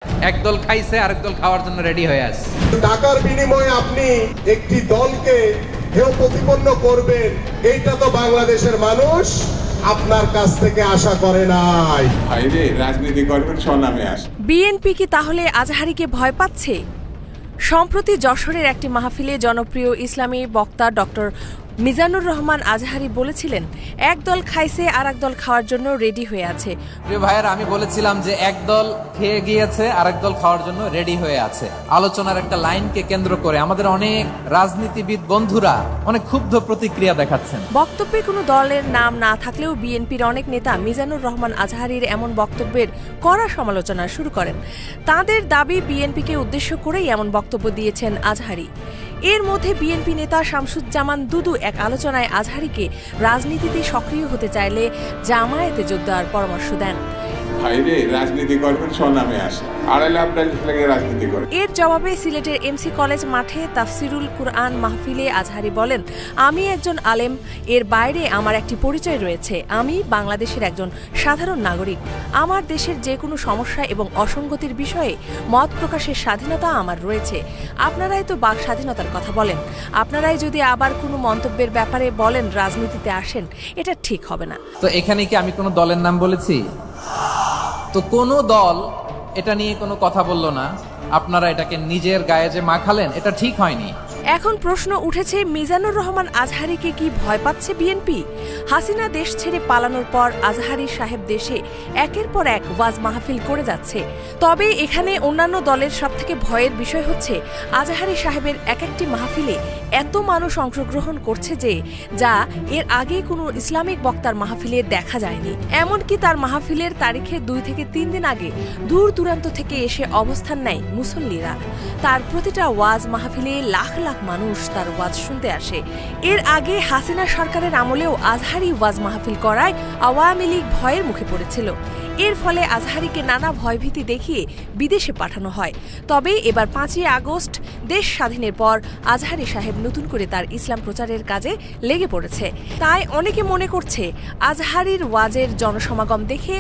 একদল খাইছে আরেক দল খাওয়ার জন্য রেডি হয়ে আছে। টাকার বিনিময়ে আপনি একটি দলকে হেয় প্রতিপন্ন করবেন, এইটা তো বাংলাদেশের মানুষ আপনার কাছ থেকে আশা করে নাই। ভাইরে রাজনীতি করবেন স্বনামে আসে। বিএনপি কি তাহলে আজহারীকে ভয় পাচ্ছে? সম্প্রতি যশোরের একটি মাহফিলে জনপ্রিয় ইসলামী বক্তা ডক্টর মিজানুর রহমান আজহারী বলেছিলেন, একদল খাইছে আর একদল খাওয়ার জন্য রেডি হয়ে আছে। প্রিয় ভাইয়েরা, আমি বলেছিলাম যে একদল খেয়ে গিয়েছে আরেক দল খাওয়ার জন্য রেডি হয়ে আছে। আলোচনার একটা লাইনকে কেন্দ্র করে আমাদের অনেক রাজনীতিবিদ বন্ধুরা অনেক ক্ষুব্ধ প্রতিক্রিয়া দেখাচ্ছেন। বক্তব্যে কোনো দলের নাম না থাকলেও বিএনপির অনেক নেতা মিজানুর রহমান আজহারীর এমন বক্তব্যের কড়া সমালোচনা শুরু করেন। তাদের দাবি বিএনপিকে উদ্দেশ্য করেই এমন বক্তব্য দিয়েছেন আজহারী। এর মধ্যে বিএনপি নেতা শামসুজ্জামান দুদু এক আলোচনায় আজহারীকে রাজনীতিতে সক্রিয় হতে চাইলে জামায়াতে যোগ দেওয়ার পরামর্শ দেন। ভাইরে রাজনীতি করবেন স্বনামে আসে, আড়ালে আপনার রাজনীতি করে। এর জবাবে সিলেটের এমসি কলেজ মাঠে তাফসিরুল কুরআন মাহফিলে আজহারী বলেন, আমি একজন আলেম, এর বাইরে আমার একটি পরিচয় রয়েছে। আমি বাংলাদেশের একজন সাধারণ নাগরিক। আমার দেশের যে কোনো সমস্যা এবং অসঙ্গতির বিষয়ে মত প্রকাশের স্বাধীনতা আমার রয়েছে। আপনারাই তো বাক স্বাধীনতার কথা বলেন, আপনারাই যদি আবার কোনো মন্তব্যের ব্যাপারে বলেন রাজনীতিতে আসেন, এটা ঠিক হবে না। তো এখানে কি আমি কোনো দলের নাম বলেছি? তো কোনো দল এটা নিয়ে কোনো কথা বলল না, আপনারা এটাকে নিজের গায়ে যে মাখালেন, এটা ঠিক হয়নি। এখন প্রশ্ন উঠেছে, মিজানুর রহমান আজহারীকে কি ভয় পাচ্ছে বিএনপি? হাসিনা দেশ ছেড়ে পালানোর পর আজহারী সাহেব দেশে একের পর এক ওয়াজ মাহফিল করে যাচ্ছে। তবে এখানে অন্যান্য দলের সবথেকে ভয়ের বিষয় হচ্ছে আজহারী সাহেবের এক একটি মাহফিলে এত মানুষ অংশগ্রহণ করছে যে যা এর আগে কোনো ইসলামিক বক্তার মাহফিলে দেখা যায়নি। এমনকি তার মাহফিলের তারিখে 2 থেকে 3 দিন আগে দূর দূরান্ত থেকে এসে অবস্থান নেয় মুসল্লিরা। তার প্রতিটা ওয়াজ মাহফিলে লাখ লাখ মানুষ তার ওয়াজ শুনতে আসে। এর আগে হাসিনা সরকারের আমলেও আজহারী ওয়াজ মাহফিল করায় আওয়ামী লীগ ভয়ের মুখে পড়েছিল। এর ফলে আজহারীকে নানা ভয়ভীতি দেখিয়ে বিদেশে পাঠানো হয়। তবে এবার 5ই আগস্ট দেশ স্বাধীনের পর আজহারী সাহেব নতুন করে তার ইসলাম প্রচারের কাজে লেগে পড়েছে। তাই অনেকে মনে করছে আজহারীর ওয়াজের জনসমাগম দেখে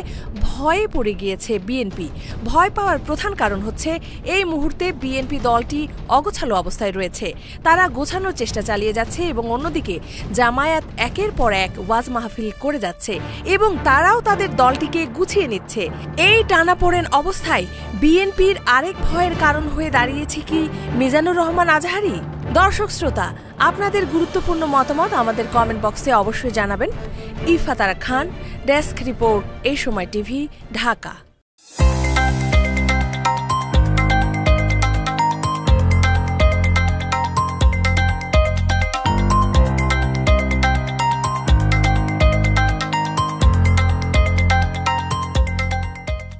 ভয়ে পড়ে গিয়েছে বিএনপি। ভয় পাওয়ার প্রধান কারণ হচ্ছে এই মুহূর্তে বিএনপি দলটি অগোছালো অবস্থায় রয়েছে। তারা গোছানোর চেষ্টা চালিয়ে যাচ্ছে এবং অন্যদিকে জামায়াত একের পর এক ওয়াজ মাহফিল করে যাচ্ছে এবং তারাও তাদের দলটিকে গুছিয়ে নিচ্ছে। এই টানাপোড়েন অবস্থায় বিএনপির আরেক ভয়ের কারণ হয়ে দাঁড়িয়েছে কি মিজানুর রহমান আজহারী? দর্শক শ্রোতা, আপনাদের গুরুত্বপূর্ণ মতামত আমাদের কমেন্ট বক্সে অবশ্যই জানাবেন। ইফাতারা খান, ডেস্ক রিপোর্ট, এই সময় টিভি, ঢাকা।